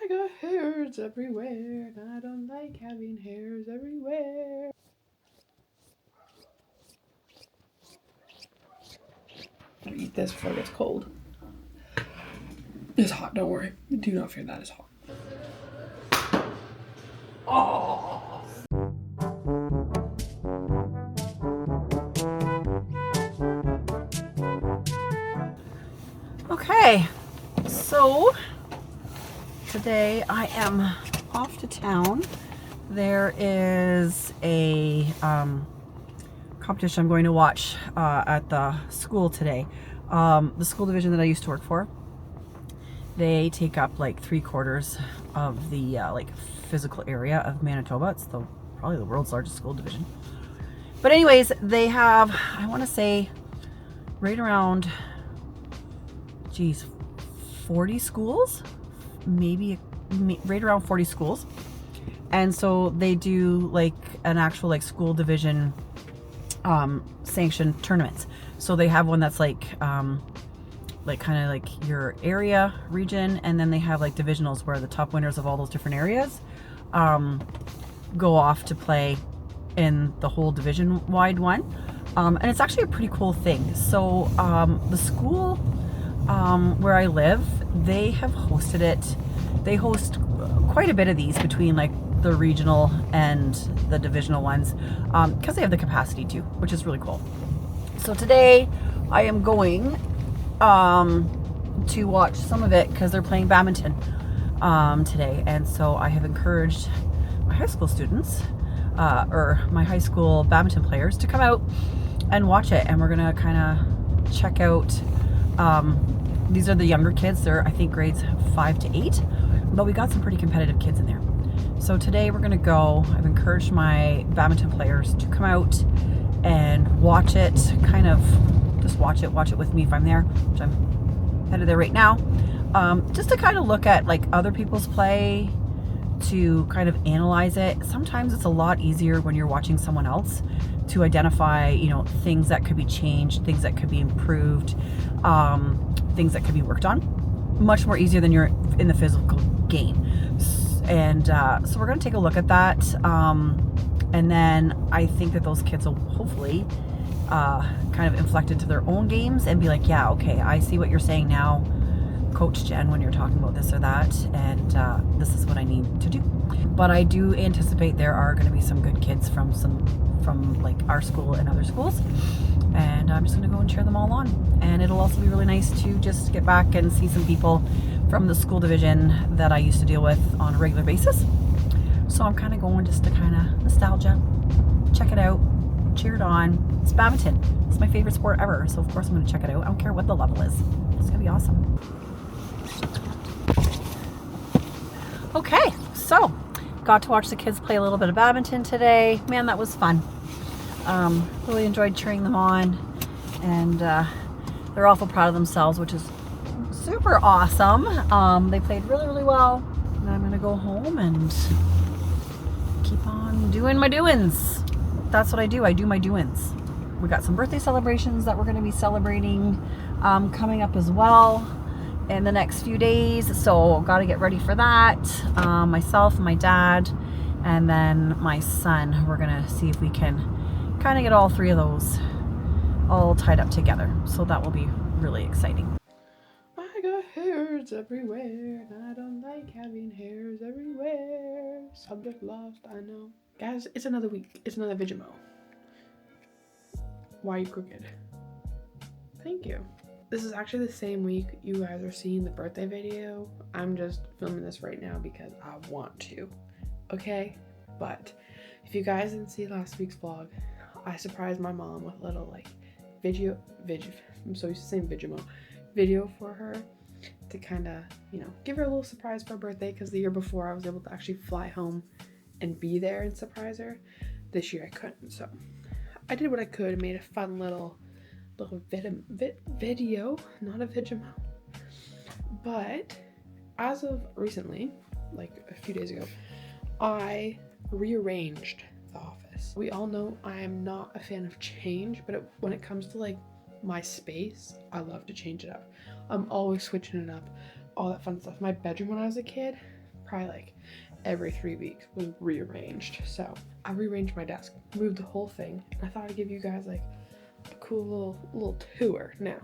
I got hairs everywhere, and I don't like having hairs everywhere. I'm gonna eat this before it gets cold. It's hot, don't worry. Do not fear that it's hot. Oh. Okay, so today I am off to town. There is a competition I'm going to watch at the school today. The school division that I used to work for, they take up like 3/4 of the like physical area of Manitoba. It's probably the world's largest school division. But anyways, they have, I want to say, right around 40 schools, maybe right around 40 schools. And so they do like an actual like school division sanctioned tournaments. So they have one that's like kind of like your area region, and then they have like divisionals where the top winners of all those different areas go off to play in the whole division wide one. And it's actually a pretty cool thing. So the school where I live, they have hosted it. They host quite a bit of these between like the regional and the divisional ones because they have the capacity to, which is really cool. So today I am going to watch some of it because they're playing badminton today, and so I have encouraged my high school students or my high school badminton players to come out and watch it, and we're gonna kind of check out these are the younger kids. They're, I think, grades 5 to 8, but we got some pretty competitive kids in there. So today we're gonna go. I've encouraged my badminton players to come out and watch it, kind of just watch it with me if I'm there, which I'm headed there right now, just to kind of look at like other people's play, to kind of analyze it. Sometimes it's a lot easier when you're watching someone else to identify, you know, things that could be changed, things that could be improved, things that could be worked on. Much more easier than you're in the physical game. And so we're going to take a look at that. And then I think that those kids will hopefully kind of inflect into their own games and be like, yeah, okay, I see what you're saying now, Coach Jen, when you're talking about this or that, and this is what I need to do. But I do anticipate there are going to be some good kids from like our school and other schools, and I'm just going to go and cheer them all on. And it'll also be really nice to just get back and see some people from the school division that I used to deal with on a regular basis. So I'm kind of going just to kind of nostalgia, check it out, cheer it on. It's badminton. It's my favorite sport ever, so of course I'm going to check it out. I don't care what the level is. It's going to be awesome. Okay, so got to watch the kids play a little bit of badminton today. Man, that was fun. Really enjoyed cheering them on, and they're awful proud of themselves, which is super awesome. They played really, really well, and I'm gonna go home and keep on doing my doings. That's what I do. I do my doings. We got some birthday celebrations that we're going to be celebrating coming up as well in the next few days, so got to get ready for that. Myself, my dad, and then my son. We're gonna see if we can kind of get all three of those all tied up together, so that will be really exciting. I got hairs everywhere, and I don't like having hairs everywhere. Subject lost, I know. Guys, it's another week. It's another Vigimo. Why are you crooked? Thank you. This is actually the same week you guys are seeing the birthday video. I'm just filming this right now because I want to, okay? But if you guys didn't see last week's vlog, I surprised my mom with a little like I'm so used to saying Vigimo, video for her to kind of, you know, give her a little surprise for her birthday, because the year before I was able to actually fly home and be there and surprise her. This year I couldn't, so I did what I could and made a fun little video, not a Vigimo. But as of recently, like a few days ago, I rearranged the office. We all know I am not a fan of change, but when it comes to like my space, I love to change it up. I'm always switching it up, all that fun stuff. My bedroom when I was a kid, probably like every 3 weeks was rearranged. So I rearranged my desk, moved the whole thing, and I thought I'd give you guys like a cool little tour. Now,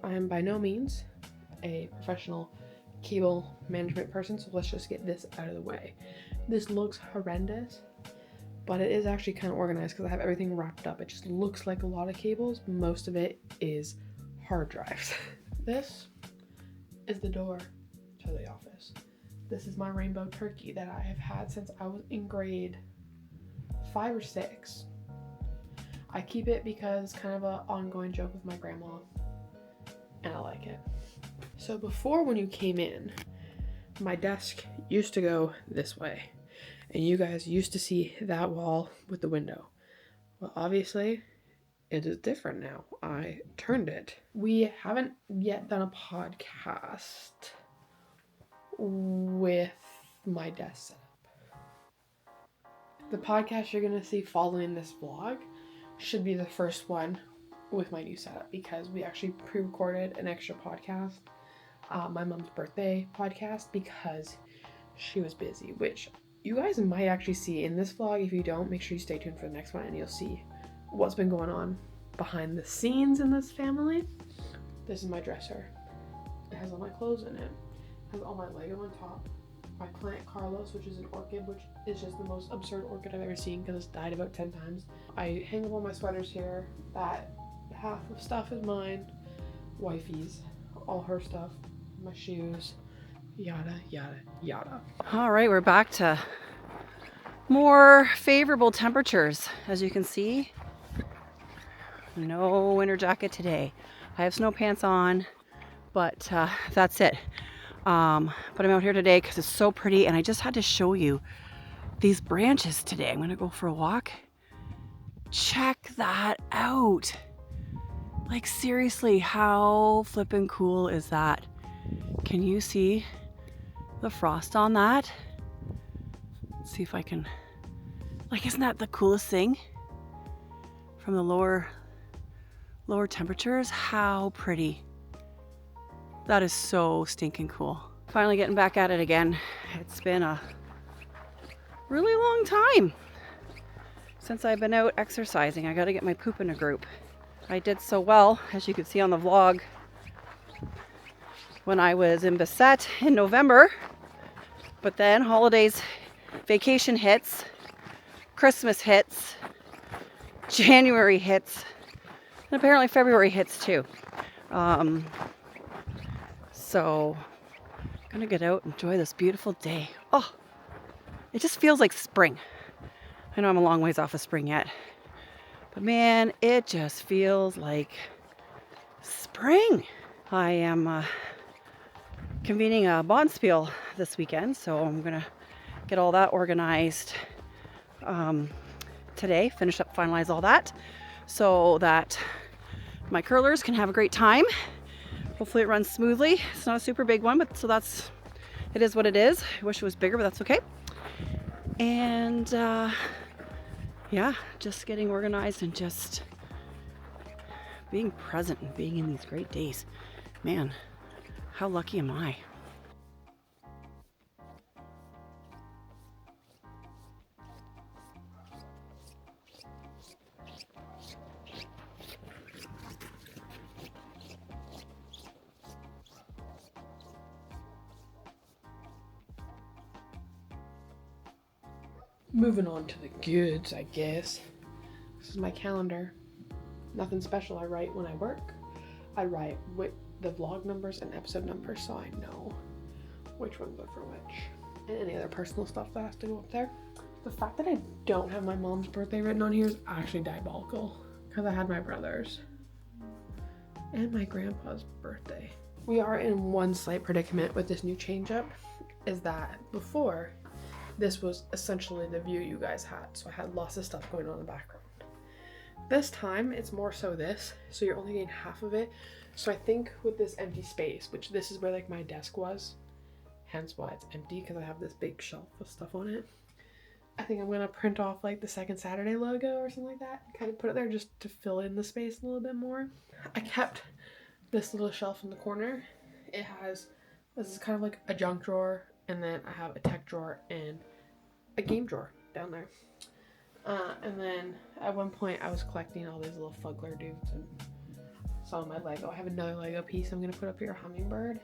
I am by no means a professional cable management person, so let's just get this out of the way. This looks horrendous, but it is actually kind of organized because I have everything wrapped up. It just looks like a lot of cables. Most of it is hard drives. This is the door to the office. This is my rainbow turkey that I have had since I was in grade 5 or 6. I keep it because it's kind of an ongoing joke with my grandma, and I like it. So before, when you came in, my desk used to go this way, and you guys used to see that wall with the window. Well, obviously, it is different now. I turned it. We haven't yet done a podcast with my desk setup. The podcast you're going to see following this vlog should be the first one with my new setup, because we actually pre-recorded an extra podcast, my mom's birthday podcast, because she was busy, which you guys might actually see in this vlog. If you don't, make sure you stay tuned for the next one and you'll see what's been going on behind the scenes in this family. This is my dresser. It has all my clothes in it. It has all my Lego on top. My plant Carlos, which is an orchid, which is just the most absurd orchid I've ever seen because it's died about 10 times. I hang up all my sweaters here. That half of stuff is mine. Wifey's, all her stuff, my shoes, yada, yada, yada. All right, we're back to more favorable temperatures. As you can see, no winter jacket today. I have snow pants on, but that's it. But I'm out here today because it's so pretty, and I just had to show you these branches today. I'm gonna go for a walk. Check that out. Like, seriously, how flippin' cool is that? Can you see the frost on that? Let's see if I can, like, isn't that the coolest thing? From the lower temperatures, how pretty. That is so stinking cool. Finally getting back at it again. It's been a really long time since I've been out exercising. I gotta get my poop in a group. I did so well, as you could see on the vlog, when I was in Bassett in November. But then holidays, vacation hits, Christmas hits, January hits, and apparently February hits too. So I'm gonna get out and enjoy this beautiful day. Oh, it just feels like spring. I know I'm a long ways off of spring yet, but man, it just feels like spring. I am convening a bonspiel this weekend, so I'm gonna get all that organized today, finalize all that, so that my curlers can have a great time. Hopefully it runs smoothly. It's not a super big one, but so it is what it is. I wish it was bigger, but that's okay. And yeah, just getting organized and just being present and being in these great days. Man, how lucky am I? Moving on to the goods, I guess. This is my calendar. Nothing special. I write when I work. I write with the vlog numbers and episode numbers, so I know which ones are for which. And any other personal stuff that has to go up there. The fact that I don't have my mom's birthday written on here is actually diabolical, because I had my brother's and my grandpa's birthday. We are in one slight predicament with this new change up, is that before, this was essentially the view you guys had, so I had lots of stuff going on in the background. This time, it's more so this, so you're only getting half of it. So I think with this empty space, which this is where like my desk was, hence why it's empty, because I have this big shelf with stuff on it. I think I'm gonna print off like the Second Saturday logo or something like that, kind of put it there just to fill in the space a little bit more. I kept this little shelf in the corner. It has, this is kind of like a junk drawer And then I have a tech drawer and a game drawer down there. And then at one point I was collecting all these little Fugler dudes and some of my Lego. I have another Lego piece I'm gonna put up here, a hummingbird.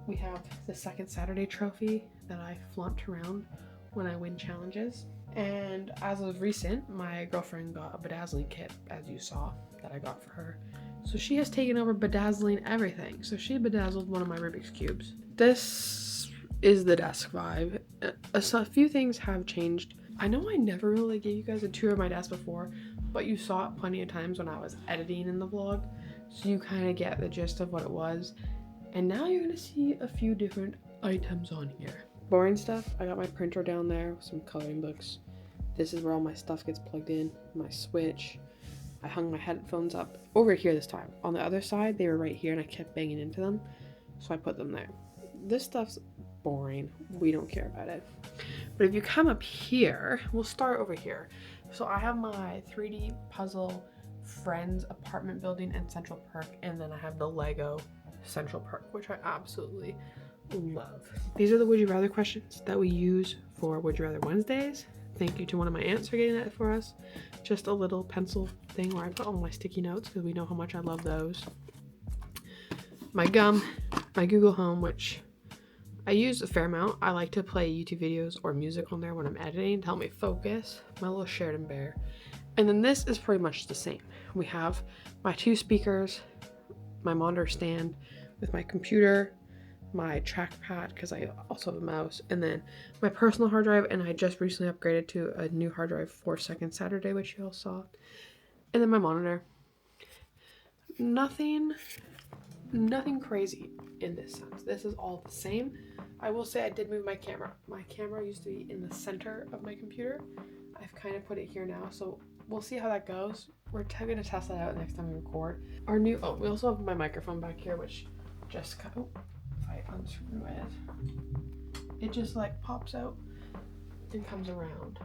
We have the second Saturday trophy that I flaunt around when I win challenges. And as of recent, my girlfriend got a bedazzling kit, as you saw, that I got for her. So she has taken over bedazzling everything. So she bedazzled one of my Rubik's Cubes. This is the desk vibe. A few things have changed. I know I never really gave you guys a tour of my desk before, but you saw it plenty of times when I was editing in the vlog. So you kind of get the gist of what it was. And now you're gonna see a few different items on here. Boring stuff, I got my printer down there with some coloring books. This is where all my stuff gets plugged in, my Switch. I hung my headphones up over here this time. On the other side, they were right here and I kept banging into them. So I put them there. This stuff's boring. We don't care about it. But if you come up here, we'll start over here. So I have my 3D puzzle Friends apartment building and Central Park. And then I have the Lego Central Park, which I absolutely love. These are the Would You Rather questions that we use for Would You Rather Wednesdays. Thank you to one of my aunts for getting that for us. Just a little pencil thing where I put all my sticky notes because we know how much I love those. My gum, my Google Home, which I use a fair amount. I like to play YouTube videos or music on there when I'm editing to help me focus. My little Sheridan Bear. And then this is pretty much the same. We have my 2 speakers, my monitor stand with my computer, my trackpad because I also have a mouse, and then my personal hard drive, and I just recently upgraded to a new hard drive for second Saturday, which you all saw, and then my monitor. Nothing crazy in this sense. This is all the same. I will say I did move my camera. My camera used to be in the center of my computer. I've kind of put it here now, so we'll see how that goes. We're going to test that out next time we record. We also have my microphone back here, which just if I unscrew it just like pops out and comes around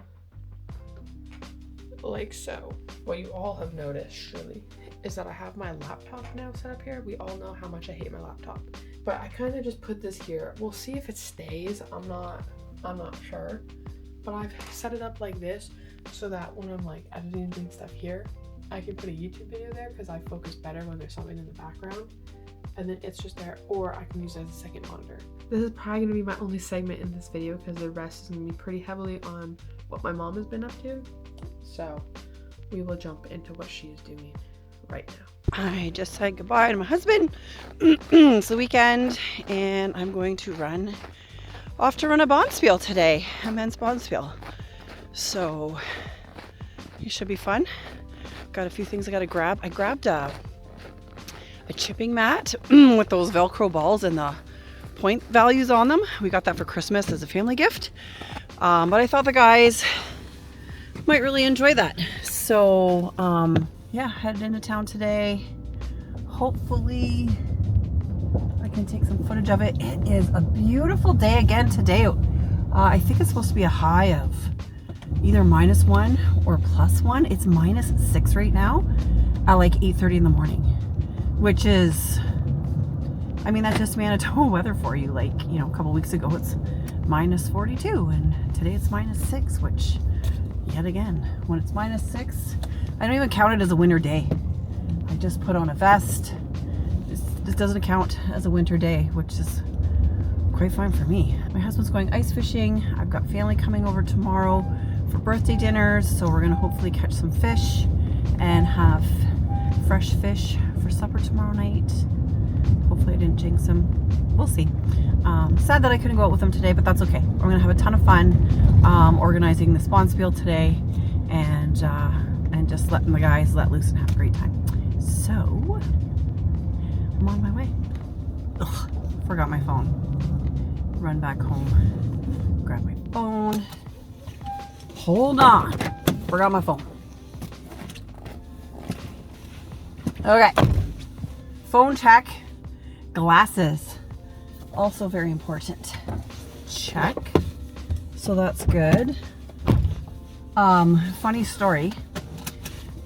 like so. What you all have noticed surely is that I have my laptop now set up here. We all know how much I hate my laptop, but I kind of just put this here. We'll see if it stays. I'm not sure, but I've set it up like this so that when I'm like editing and doing stuff here, I can put a YouTube video there because I focus better when there's something in the background, and then it's just there, or I can use it as a second monitor. This is probably going to be my only segment in this video because the rest is going to be pretty heavily on what my mom has been up to. So we will jump into what she is doing right now. I just said goodbye to my husband. It's the weekend and I'm going to run a bonspiel today, a men's bonspiel. So it should be fun. Got a few things I got to grab. I grabbed a chipping mat with those Velcro balls and the point values on them. We got that for Christmas as a family gift. But I thought the guys might really enjoy that. So yeah, headed into town today. Hopefully I can take some footage of it. It is a beautiful day again today. I think it's supposed to be a high of either -1 or +1. It's -6 right now at like 8:30 in the morning, which is, I mean, that's just Manitoba weather for you. Like, you know, a couple weeks ago it's -42 and today it's -6, which yet again, when it's -6, I don't even count it as a winter day. I just put on a vest. This doesn't count as a winter day, which is quite fine for me. My husband's going ice fishing. I've got family coming over tomorrow for birthday dinners, so we're gonna hopefully catch some fish and have fresh fish for supper tomorrow night. Hopefully I didn't jinx him. We'll see. Sad that I couldn't go out with him today, but that's okay. We're gonna have a ton of fun organizing the bonspiel today and just letting the guys let loose and have a great time. So I'm on my way. Ugh, forgot my phone. Run back home, grab my phone. Hold on, forgot my phone. Okay, phone check. Glasses, also very important. Check. So that's good. Funny story.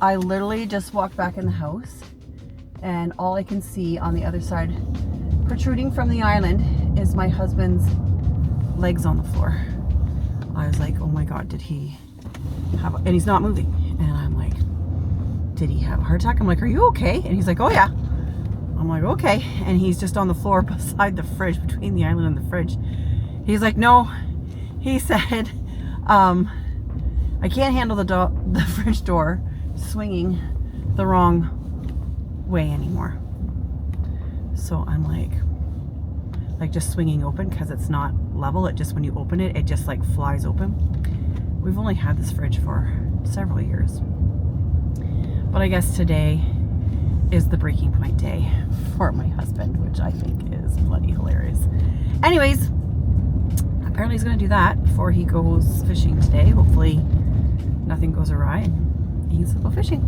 I literally just walked back in the house and all I can see on the other side protruding from the island is my husband's legs on the floor. I was like, oh my God, did he have, and he's not moving. And I'm like, did he have a heart attack? I'm like, are you okay? And he's like, oh yeah. I'm like, okay. And he's just on the floor beside the fridge, between the island and the fridge. He's like, no. He said, I can't handle the fridge door swinging the wrong way anymore. So I'm like just swinging open, because it's not level. It just, when you open it, it just like flies open. We've only had this fridge for several years. But I guess today is the breaking point day for my husband, which I think is bloody hilarious. Anyways, apparently he's gonna do that before he goes fishing today. Hopefully nothing goes awry and he gets to go fishing.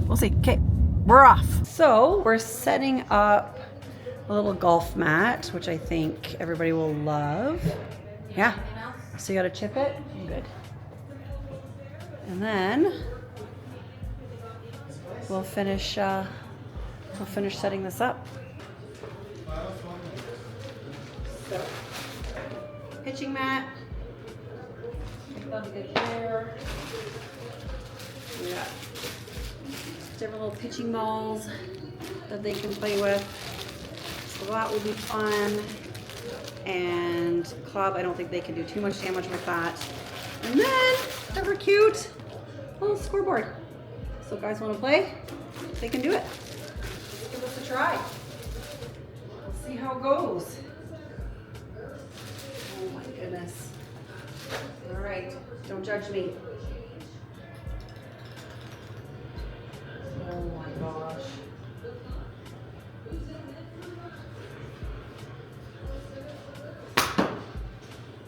We'll see. Okay, we're off. So we're setting up a little golf mat, which I think everybody will love. Yeah. So you gotta chip it. Good. And then we'll finish setting this up. So, pitching mat. That'll be good there. We got different little pitching balls that they can play with. So that will be fun. And club, I don't think they can do too much damage with that. And then, super cute little scoreboard. So if guys want to play, they can do it. Let's give this a try. Let's see how it goes. Oh my goodness. All right, don't judge me. Oh my gosh.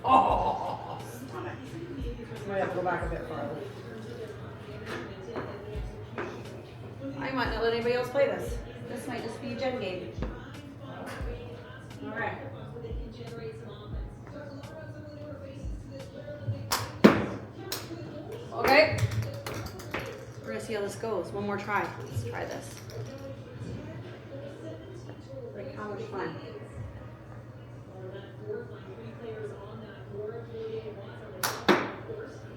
Oh, stop it. I might have to go back a bit farther. I might not let anybody else play this. This might just be a Jen game. All right. Okay. We're gonna see how this goes. One more try. Let's try this. Like, how much fun.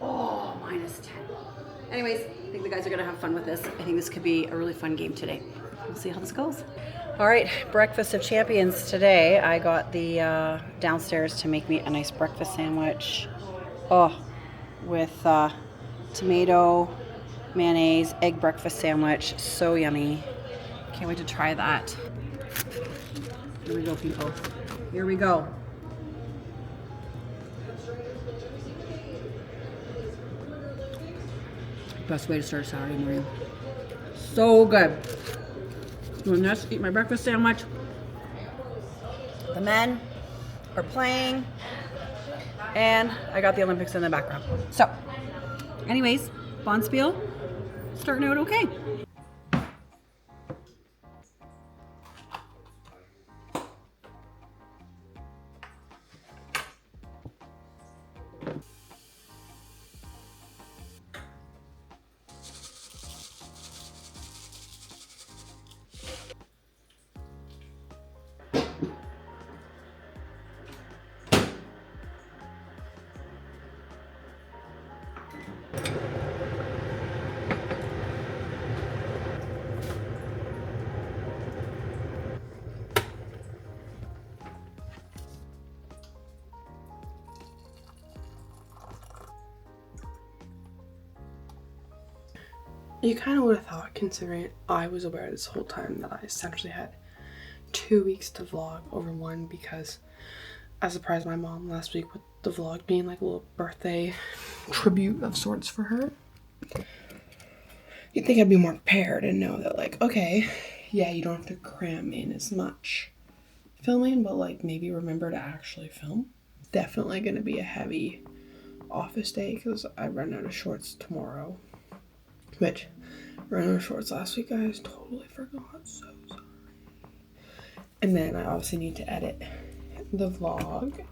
Oh, -10. Anyways, I think the guys are gonna have fun with this. I think this could be a really fun game today. We'll see how this goes. All right, breakfast of champions today. I got the downstairs to make me a nice breakfast sandwich. Oh, with tomato, mayonnaise, egg breakfast sandwich. So yummy. Can't wait to try that. Here we go, people. Here we go. Best way to start a Saturday morning. So good. Doing this, eat my breakfast sandwich. The men are playing, and I got the Olympics in the background. So, anyways, Bonspiel starting out okay. You kind of would have thought, considering I was aware this whole time that I essentially had 2 weeks to vlog over one, because I surprised my mom last week with the vlog being like a little birthday tribute of sorts for her. You'd think I'd be more prepared and know that, like, okay, yeah, you don't have to cram in as much filming, but like maybe remember to actually film. Definitely gonna be a heavy office day because I run out of shorts tomorrow. Which, ran out of shorts last week, guys. Totally forgot. So sorry. And then I obviously need to edit the vlog.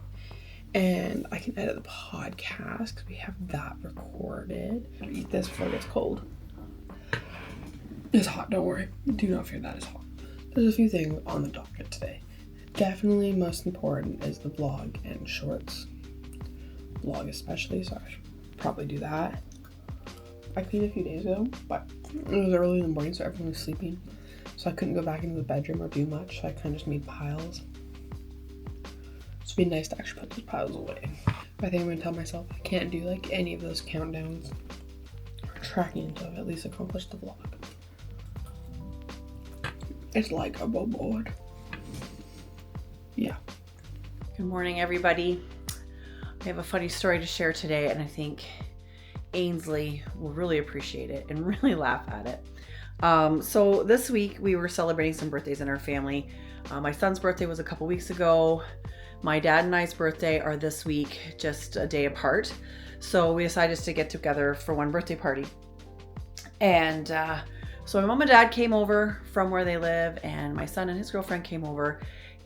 And I can edit the podcast because we have that recorded. I'm gonna eat this before it gets cold. It's hot, don't worry. Do not fear that it's hot. There's a few things on the docket today. Definitely most important is the vlog and shorts. vlog especially, so I should probably do that. I cleaned a few days ago, but it was early in the morning, so everyone was sleeping. So I couldn't go back into the bedroom or do much, so I kind of just made piles. So it'd be nice to actually put those piles away. But I think I'm gonna tell myself I can't do like any of those countdowns or tracking until I've at least accomplished the vlog. It's like a board. Yeah. Good morning, everybody. I have a funny story to share today, and I think Ainsley will really appreciate it and really laugh at it. So this week we were celebrating some birthdays in our family. My son's birthday was a couple weeks ago. My dad and I's birthday are this week, just a day apart. So we decided to get together for one birthday party. And so my mom and dad came over from where they live, and my son and his girlfriend came over,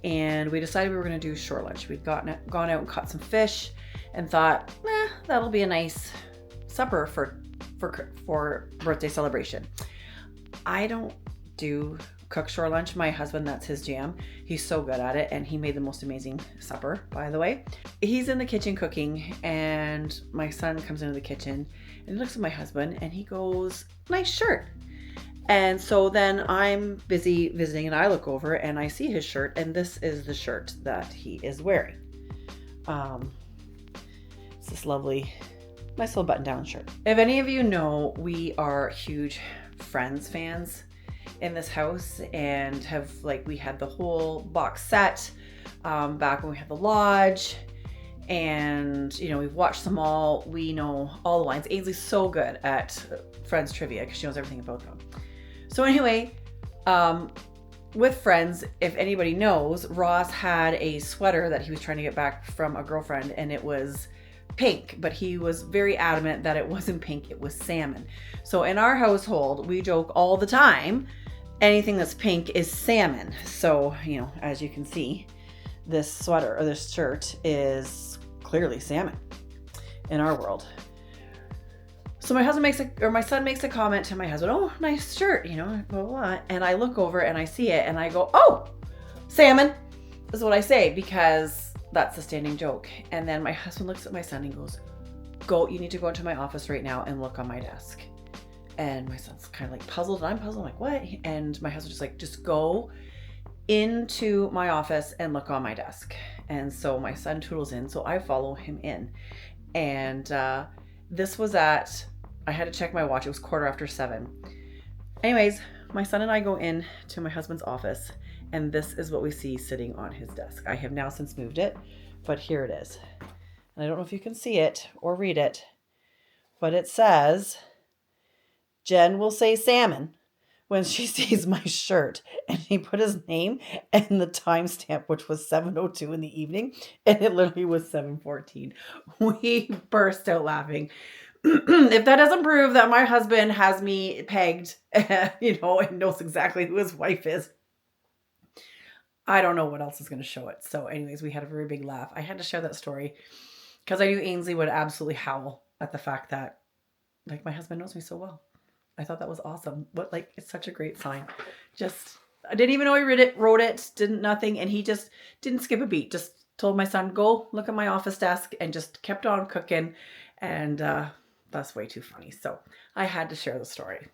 and we decided we were going to do shore lunch. We'd gone out and caught some fish and thought, that'll be a nice supper for birthday celebration. I don't do cook shore lunch. My husband, that's his jam. He's so good at it, and he made the most amazing supper, by the way. He's in the kitchen cooking, and my son comes into the kitchen and he looks at my husband and he goes, "Nice shirt." And so then I'm busy visiting, and I look over and I see his shirt, and this is the shirt that he is wearing. It's this lovely, nice little button-down shirt. If any of you know, we are huge Friends fans in this house, and we had the whole box set back when we had the lodge, and we've watched them all. We know all the lines. Ainsley's so good at Friends trivia because she knows everything about them. So anyway, with Friends, if anybody knows, Ross had a sweater that he was trying to get back from a girlfriend, and it was pink, but he was very adamant that it wasn't pink, it was salmon. So in our household, we joke all the time, anything that's pink is salmon. So, as you can see, this sweater or this shirt is clearly salmon in our world. So my son makes a comment to my husband, "Oh, nice shirt, blah, blah, blah." And I look over and I see it and I go, "Oh, salmon," is what I say, because that's the standing joke. And then my husband looks at my son and goes, "You need to go into my office right now and look on my desk." And my son's kind of like puzzled, and I'm puzzled. I'm like, "What?" And my husband's just like, "Just go into my office and look on my desk." And so my son toodles in, so I follow him in. And this was I had to check my watch, it was 7:15. Anyways, my son and I go in to my husband's office, and this is what we see sitting on his desk. I have now since moved it, but here it is. And I don't know if you can see it or read it, but it says, "Jen will say salmon when she sees my shirt." And he put his name and the timestamp, which was 7:02 in the evening, and it literally was 7:14. We burst out laughing. If that doesn't prove that my husband has me pegged, and knows exactly who his wife is, I don't know what else is going to show it. So anyways, we had a very big laugh. I had to share that story because I knew Ainsley would absolutely howl at the fact that my husband knows me so well. I thought that was awesome. It's such a great sign. I didn't even know he wrote it, didn't nothing. And he just didn't skip a beat. Just told my son, "Go look at my office desk," and just kept on cooking. And that's way too funny. So I had to share the story.